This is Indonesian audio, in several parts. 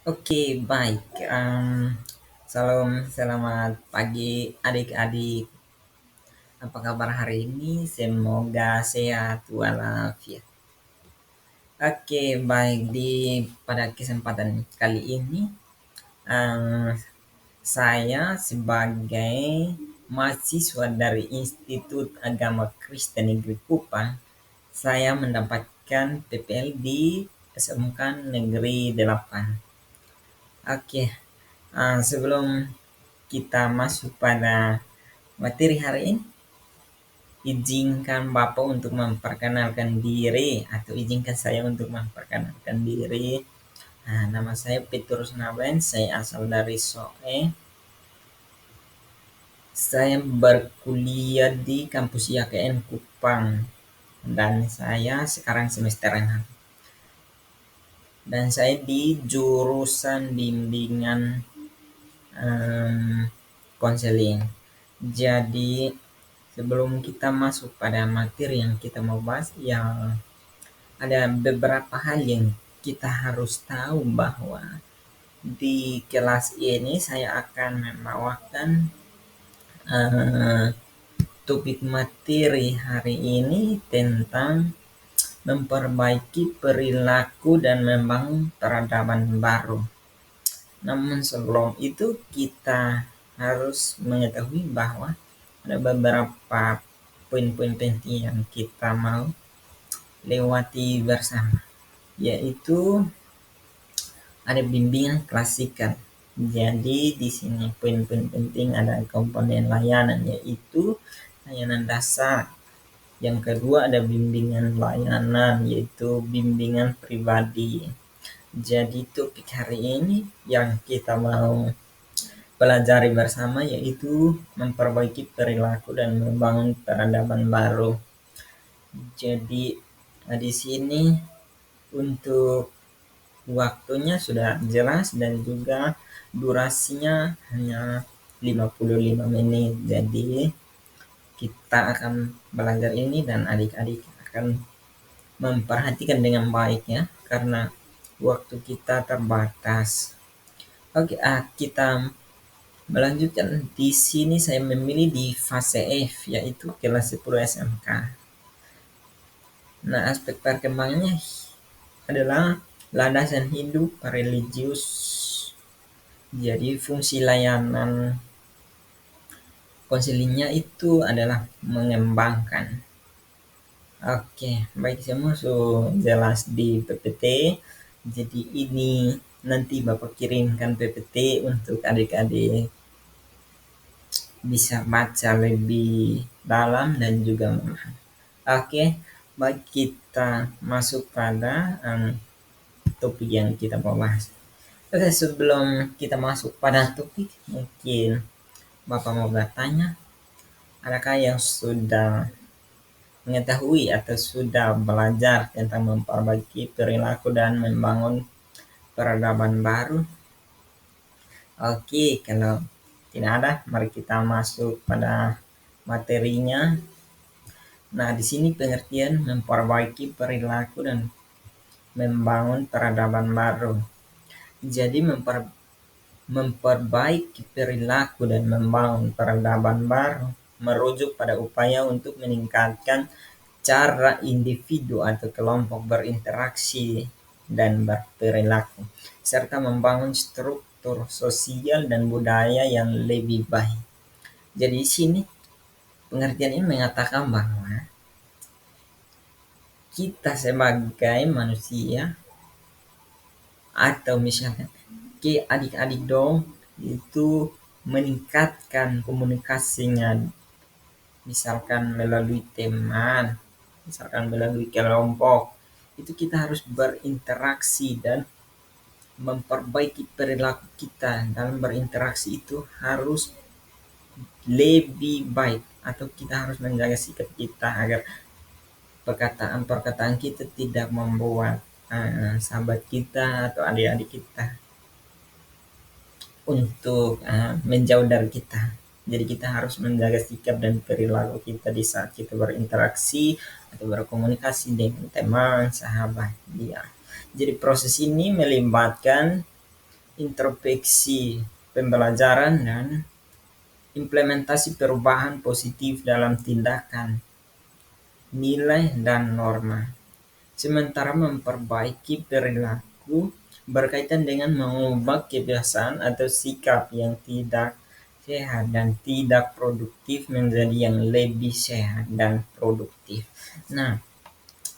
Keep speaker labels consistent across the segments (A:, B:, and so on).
A: Oke, baik. Salam, selamat pagi adik-adik. Apa kabar hari ini? Semoga sehat walafiat. Oke, baik. Pada kesempatan kali ini, em, saya sebagai mahasiswa dari Institut Agama Kristen Negeri Kupang, saya mendapatkan PPL di SMK Negeri 8. Oke, sebelum kita masuk pada materi hari ini, izinkan Bapak untuk memperkenalkan diri atau izinkan saya untuk memperkenalkan diri. Nama saya Petrus Naben, saya asal dari Soe. Saya berkuliah di kampus IAKN Kupang dan saya sekarang semester 6. Dan saya di jurusan bimbingan konseling. Jadi sebelum kita masuk pada materi yang kita mau bahas, yang ada beberapa hal yang kita harus tahu bahwa di kelas ini saya akan membawakan topik materi hari ini tentang memperbaiki perilaku dan membangun peradaban baru. Namun sebelum itu kita harus mengetahui bahwa ada beberapa poin-poin penting yang kita mau lewati bersama, yaitu ada bimbingan klasikal. Jadi di sini poin-poin penting ada komponen layanan, yaitu layanan dasar. Yang kedua ada bimbingan layanan, yaitu bimbingan pribadi. Jadi topik hari ini yang kita mau pelajari bersama yaitu memperbaiki perilaku dan membangun peradaban baru. Jadi di sini untuk waktunya sudah jelas dan juga durasinya hanya 55 menit. Jadi kita akan belajar ini dan adik-adik akan memperhatikan dengan baik ya, karena waktu kita terbatas. Oke, kita melanjutkan. Di sini saya memilih di fase F, yaitu kelas 10 SMK. Nah, aspek perkembangannya adalah landasan hidup religius. Jadi fungsi layanan konselingnya itu adalah mengembangkan. Oke, baik, semua sudah jelas di PPT. Jadi ini nanti Bapak kirimkan PPT untuk adik-adik bisa baca lebih dalam dan juga memahami. Oke, baik, kita masuk pada topik yang kita mau bahas. Oke, sebelum kita masuk pada topik, mungkin Bapak mau bertanya, adakah yang sudah mengetahui atau sudah belajar tentang memperbaiki perilaku dan membangun peradaban baru? Oke, kalau tidak ada, mari kita masuk pada materinya. Nah, di sini pengertian memperbaiki perilaku dan membangun peradaban baru. Jadi memperbaiki perilaku dan membangun peradaban baru merujuk pada upaya untuk meningkatkan cara individu atau kelompok berinteraksi dan berperilaku, serta membangun struktur sosial dan budaya yang lebih baik. Jadi di sini pengertian ini mengatakan bahwa kita sebagai manusia atau misalkan adik-adik dong itu meningkatkan komunikasinya, misalkan melalui teman, misalkan melalui kelompok, itu kita harus berinteraksi dan memperbaiki perilaku kita dalam berinteraksi itu harus lebih baik, atau kita harus menjaga sikap kita agar perkataan-perkataan kita tidak membuat sahabat kita atau adik-adik kita untuk menjauh dari kita. Jadi kita harus menjaga sikap dan perilaku kita di saat kita berinteraksi atau berkomunikasi dengan teman, sahabat dia. Jadi proses ini melibatkan introspeksi pembelajaran dan implementasi perubahan positif dalam tindakan, nilai, dan norma. Sementara memperbaiki perilaku berkaitan dengan mengubah kebiasaan atau sikap yang tidak sehat dan tidak produktif menjadi yang lebih sehat dan produktif. Nah,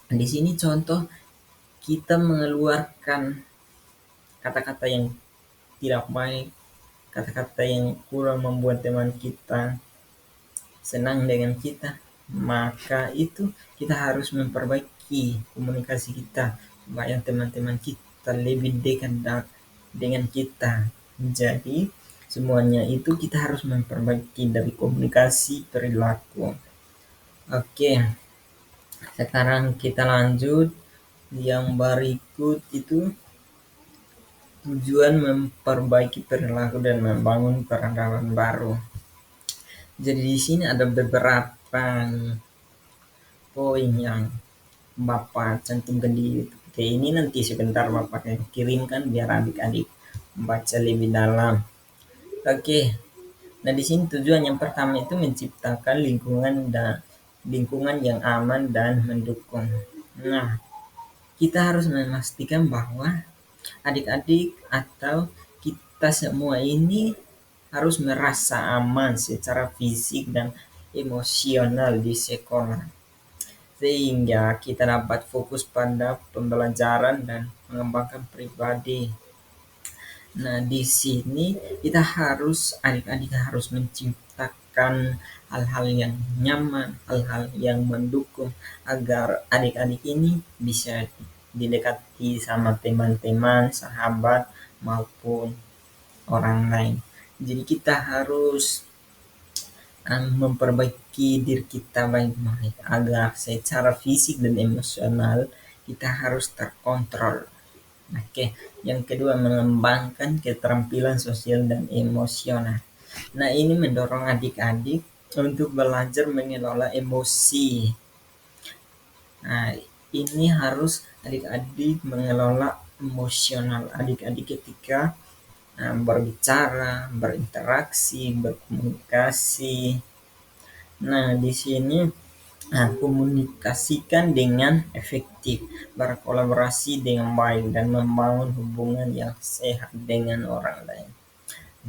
A: di sini contoh kita mengeluarkan kata-kata yang tidak baik, kata-kata yang kurang membuat teman kita senang dengan kita, maka itu kita harus memperbaiki komunikasi kita supaya teman-teman kita lebih dekat dengan kita. Jadi semuanya itu kita harus memperbaiki dari komunikasi perilaku. Oke, sekarang kita lanjut yang berikut itu tujuan memperbaiki perilaku dan membangun peradaban baru. Jadi di sini ada beberapa poin yang Bapak cantumkan di YouTube. Oke, ini nanti sebentar Bapak kirimkan biar adik-adik baca lebih dalam. Oke, nah di sini tujuan yang pertama itu menciptakan lingkungan yang aman dan mendukung. Nah, kita harus memastikan bahwa adik-adik atau kita semua ini harus merasa aman secara fisik dan emosional di sekolah, sehingga kita dapat fokus pada pembelajaran dan mengembangkan pribadi. Nah, di sini adik-adik harus menciptakan hal-hal yang nyaman, hal-hal yang mendukung agar adik-adik ini bisa didekati sama teman-teman, sahabat, maupun orang lain. Jadi kita harus memperbaiki diri kita baik-baik agar secara fisik dan emosional kita harus terkontrol. Oke, yang kedua mengembangkan keterampilan sosial dan emosional. Nah, ini mendorong adik-adik untuk belajar mengelola emosi. Nah, ini harus adik-adik mengelola emosional adik-adik ketika berbicara, berinteraksi, berkomunikasi. Nah, di sini komunikasikan dengan efektif, berkolaborasi dengan baik, dan membangun hubungan yang sehat dengan orang lain.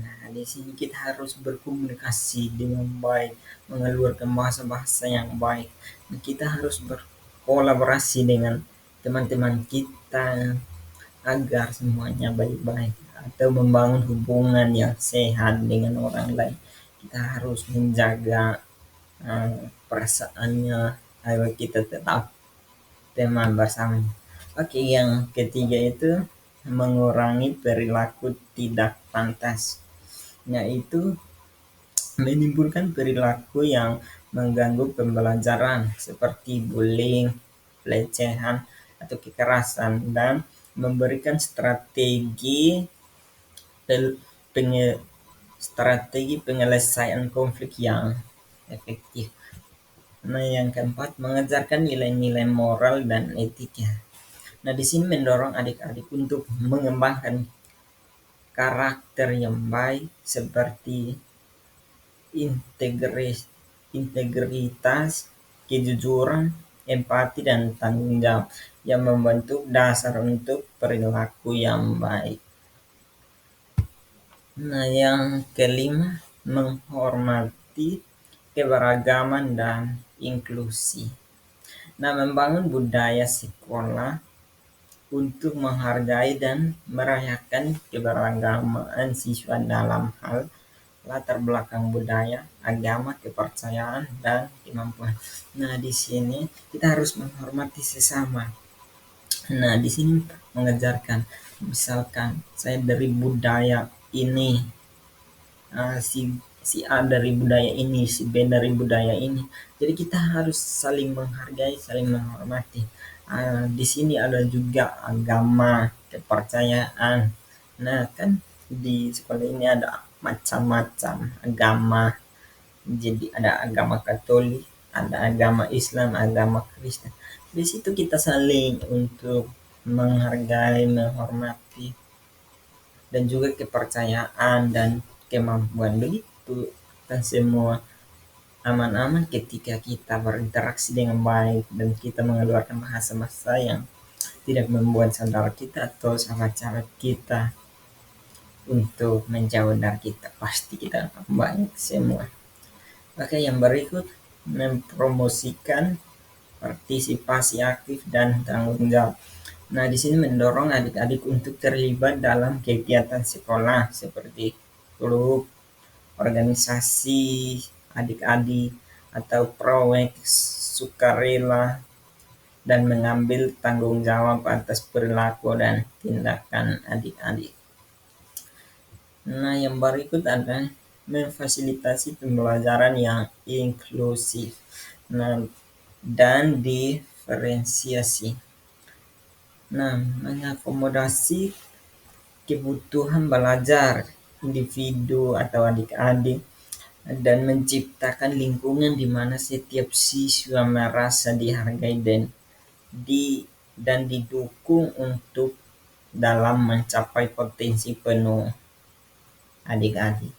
A: Nah, di sini kita harus berkomunikasi dengan baik, mengeluarkan bahasa-bahasa yang baik. Kita harus berkolaborasi dengan teman-teman kita agar semuanya baik-baik atau membangun hubungan yang sehat dengan orang lain. Kita harus menjaga perasaannya agar kita tetap teman bersama. Oke, yang ketiga itu mengurangi perilaku tidak pantas, yaitu menimbulkan perilaku yang mengganggu pembelajaran seperti bullying, pelecehan, atau kekerasan, dan memberikan strategi penyelesaian konflik yang efektif. Nah, yang keempat, mengajarkan nilai-nilai moral dan etika. Nah, di sini mendorong adik-adik untuk mengembangkan karakter yang baik seperti integritas, kejujuran, empati, dan tanggung jawab yang membentuk dasar untuk perilaku yang baik. Nah, yang kelima, menghormati keberagaman dan inklusi. Nah, membangun budaya sekolah untuk menghargai dan merayakan keberagaman siswa dalam hal latar belakang budaya, agama, kepercayaan, dan kemampuan. Nah, di sini kita harus menghormati sesama. Nah, di sini mengajarkan, misalkan saya dari budaya ini, si A dari budaya ini, si B dari budaya ini. Jadi kita harus saling menghargai, saling menghormati. Di sini ada juga agama, kepercayaan. Nah, kan di sekolah ini ada macam-macam agama. Jadi ada agama Katolik, ada agama Islam, agama Kristen. Di situ kita saling untuk menghargai, menghormati. dan juga kepercayaan dan kemampuan begitu, dan semua aman-aman ketika kita berinteraksi dengan baik dan kita mengeluarkan bahasa-bahasa yang tidak membuat saudara kita atau sahabat-sahabat kita untuk menjauh dari kita, pasti kita akan baik semua. Oke, yang berikut mempromosikan partisipasi aktif dan tanggung jawab. Nah, di sini mendorong adik-adik untuk terlibat dalam kegiatan sekolah seperti klub, organisasi adik-adik, atau proyek sukarela, dan mengambil tanggung jawab atas perilaku dan tindakan adik-adik. Nah, yang berikut ada memfasilitasi pembelajaran yang inklusif. Nah, dan diferensiasi. Nah, mengakomodasi kebutuhan belajar individu atau adik-adik dan menciptakan lingkungan di mana setiap siswa merasa dihargai dan didukung untuk dalam mencapai potensi penuh adik-adik.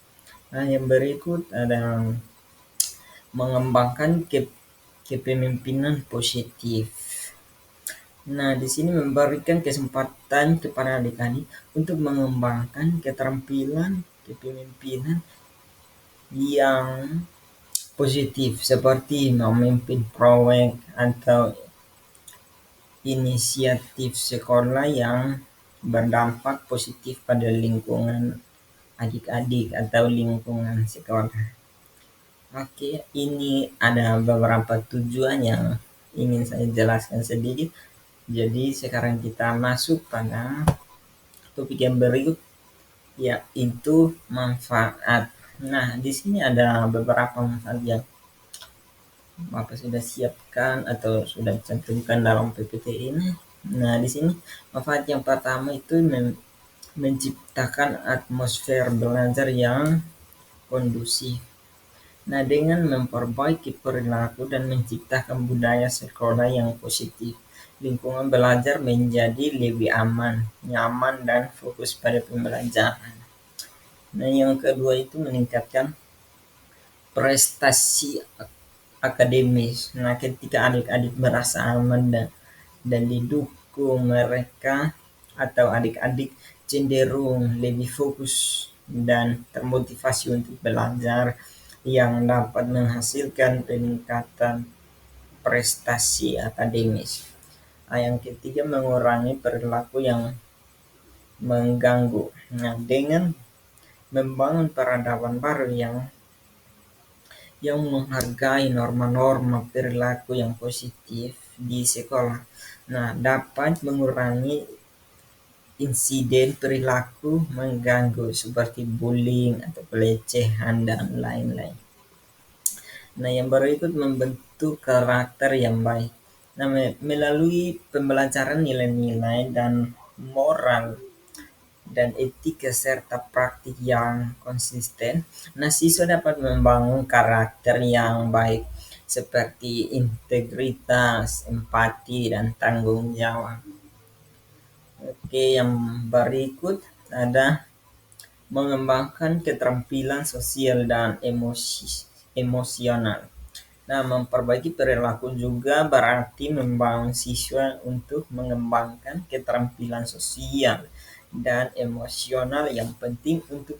A: Nah, yang berikut ada mengembangkan kepemimpinan positif. Nah, di sini memberikan kesempatan kepada adik-adik untuk mengembangkan keterampilan kepemimpinan yang positif seperti memimpin proyek atau inisiatif sekolah yang berdampak positif pada lingkungan adik-adik atau lingkungan sekolah. Oke, ini ada beberapa tujuan yang ingin saya jelaskan sedikit. Jadi sekarang kita masuk pada topik yang berikut, yaitu manfaat. Nah, di sini ada beberapa manfaat yang Bapak sudah siapkan atau sudah cantumkan dalam PPT ini. Nah, di sini manfaat yang pertama itu menciptakan atmosfer belajar yang kondusif. Nah, dengan memperbaiki perilaku dan menciptakan budaya sekolah yang positif, lingkungan belajar menjadi lebih aman, nyaman, dan fokus pada pembelajaran. Nah, yang kedua itu meningkatkan prestasi akademis. Nah, ketika adik-adik merasa aman dan didukung, mereka atau adik-adik cenderung lebih fokus dan termotivasi untuk belajar, yang dapat menghasilkan peningkatan prestasi akademis. Nah, yang ketiga mengurangi perilaku yang mengganggu. Nah, dengan membangun peradaban baru yang menghargai norma-norma perilaku yang positif di sekolah, nah, dapat mengurangi insiden perilaku mengganggu seperti bullying atau pelecehan dan lain-lain. Nah, yang berikut membentuk karakter yang baik. Nah, melalui pembelajaran nilai-nilai dan moral dan etika serta praktik yang konsisten, nah, siswa dapat membangun karakter yang baik seperti integritas, empati, dan tanggung jawab. Oke, yang berikut ada mengembangkan keterampilan sosial dan emosional. Nah, memperbaiki perilaku juga berarti membangun siswa untuk mengembangkan keterampilan sosial dan emosional yang penting untuk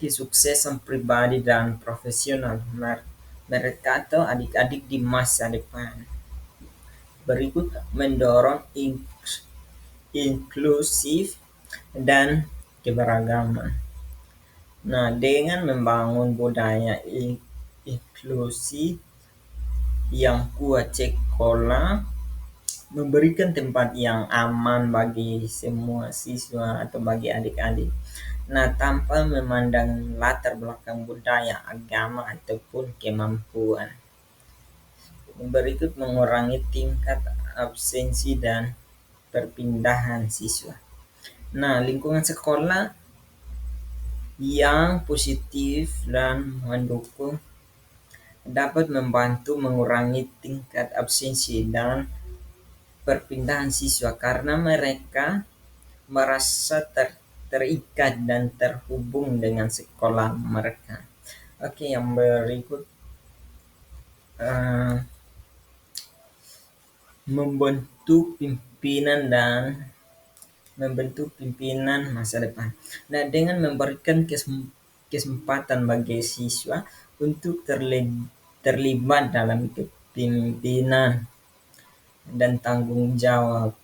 A: kesuksesan pribadi dan profesional mereka atau adik-adik di masa depan. Berikut mendorong inklusif dan keberagaman. Nah, dengan membangun budaya inklusi yang kuat, sekolah memberikan tempat yang aman bagi semua siswa atau bagi adik-adik. Nah, tanpa memandang latar belakang budaya, agama, ataupun kemampuan. Berikut mengurangi tingkat absensi dan perpindahan siswa. Nah, lingkungan sekolah yang positif dan mendukung dapat membantu mengurangi tingkat absensi dan perpindahan siswa karena mereka merasa terikat dan terhubung dengan sekolah mereka. Oke, yang berikut eh, membentuk pimpinan dan membentuk pimpinan masa depan. Nah, dengan memberikan kesempatan bagi siswa untuk terlibat dalam kepemimpinan dan tanggung jawab.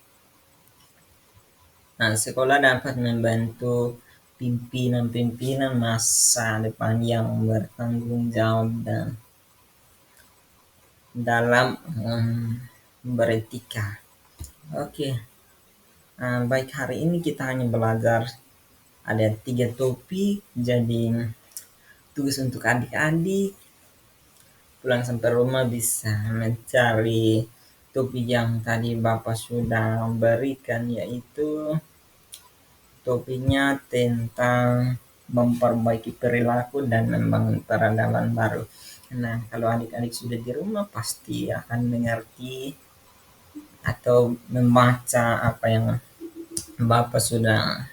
A: Nah, sekolah dapat membantu pimpinan-pimpinan masa depan yang bertanggung jawab dan dalam beretika. Oke, baik, hari ini kita hanya belajar ada 3 topik. Jadi tugas untuk adik-adik pulang sampai rumah bisa mencari topik yang tadi Bapak sudah berikan, yaitu topiknya tentang memperbaiki perilaku dan membangun peradaban baru. Nah, kalau adik-adik sudah di rumah pasti akan mengerti atau membaca apa yang Bapak sudah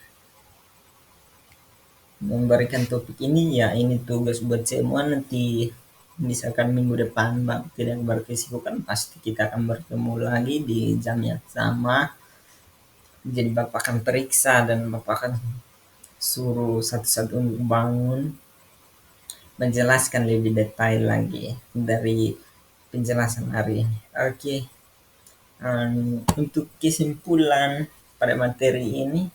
A: memberikan topik ini. Ya, ini tugas buat semua. Nanti misalkan minggu depan Bapak tidak berkesibukan, pasti kita akan bertemu lagi di jam yang sama. Jadi Bapak akan periksa dan Bapak akan suruh satu-satu untuk bangun menjelaskan lebih detail lagi dari penjelasan hari ini. Oke, untuk kesimpulan pada materi ini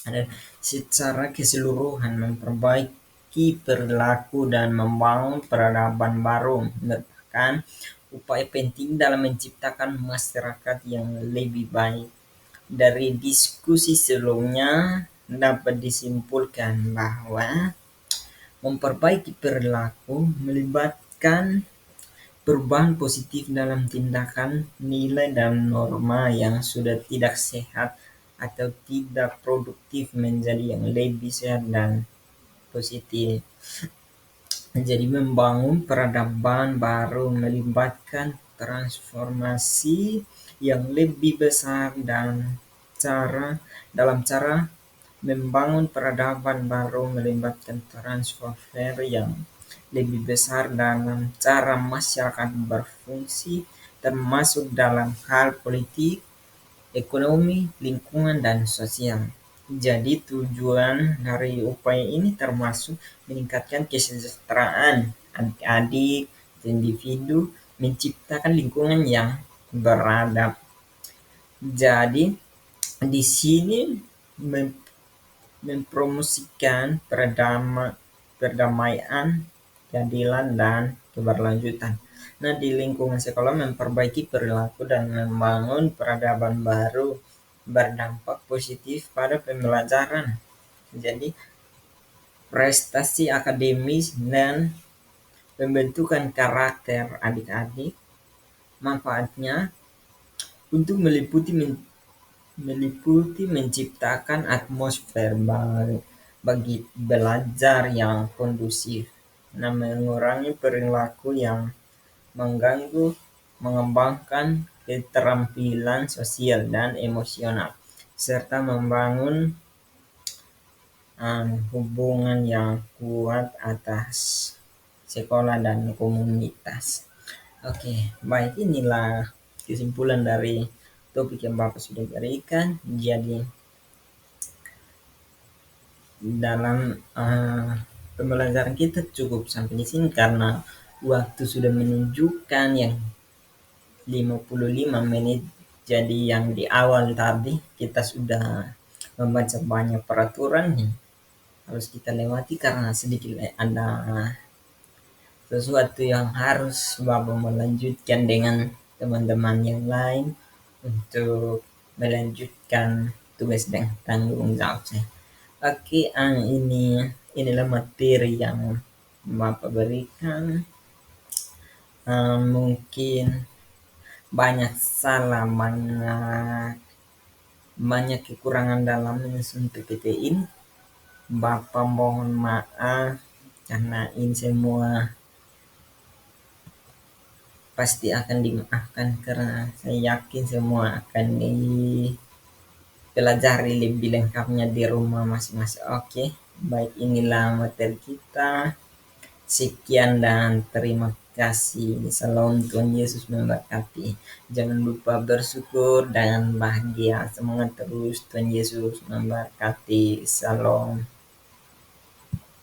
A: ada secara keseluruhan memperbaiki perilaku dan membangun peradaban baru merupakan upaya penting dalam menciptakan masyarakat yang lebih baik. Dari diskusi sebelumnya dapat disimpulkan bahwa memperbaiki perilaku melibatkan perubahan positif dalam tindakan, nilai dan norma yang sudah tidak sehat atau tidak produktif menjadi yang lebih sehat dan positif. Jadi membangun peradaban baru melibatkan transformasi yang lebih besar dan dalam cara membangun peradaban baru melibatkan transfer yang lebih besar dalam cara masyarakat berfungsi, termasuk dalam hal politik, ekonomi, lingkungan, dan sosial. Jadi tujuan dari upaya ini termasuk meningkatkan kesejahteraan adik-adik, individu, menciptakan lingkungan yang beradab. Jadi di sini mempromosikan perdamaian, keadilan, dan keberlanjutan. Nah, di lingkungan sekolah memperbaiki perilaku dan membangun peradaban baru berdampak positif pada pembelajaran. Jadi, prestasi akademis dan pembentukan karakter adik-adik. Manfaatnya untuk meliputi menciptakan atmosfer bagi belajar yang kondusif, nah mengurangi perilaku yang mengganggu, mengembangkan keterampilan sosial dan emosional, serta membangun hubungan yang kuat atas sekolah dan komunitas. Oke, baik, inilah kesimpulan dari topik yang Bapak sudah berikan. Jadi dalam pembelajaran kita cukup sampai di sini karena waktu sudah menunjukkan yang 55 menit. Jadi yang di awal tadi kita sudah membaca banyak peraturan yang harus kita lewati karena sedikit ada sesuatu yang harus Bapak melanjutkan dengan teman-teman yang lain untuk melanjutkan tugas dan tanggung jawab saya. Oke, inilah materi yang Bapak berikan. Mungkin banyak salah, banyak kekurangan dalam menyusun PPT ini. Bapak mohon maaf karena ini semua pasti akan dimaafkan karena saya yakin semua akan pelajari lebih lengkapnya di rumah masing-masing. Oke, baik, inilah materi kita. Sekian dan terima kasih. Salam, Tuhan Yesus memberkati. Jangan lupa bersyukur dan bahagia. Semangat terus. Tuhan Yesus memberkati. Salam.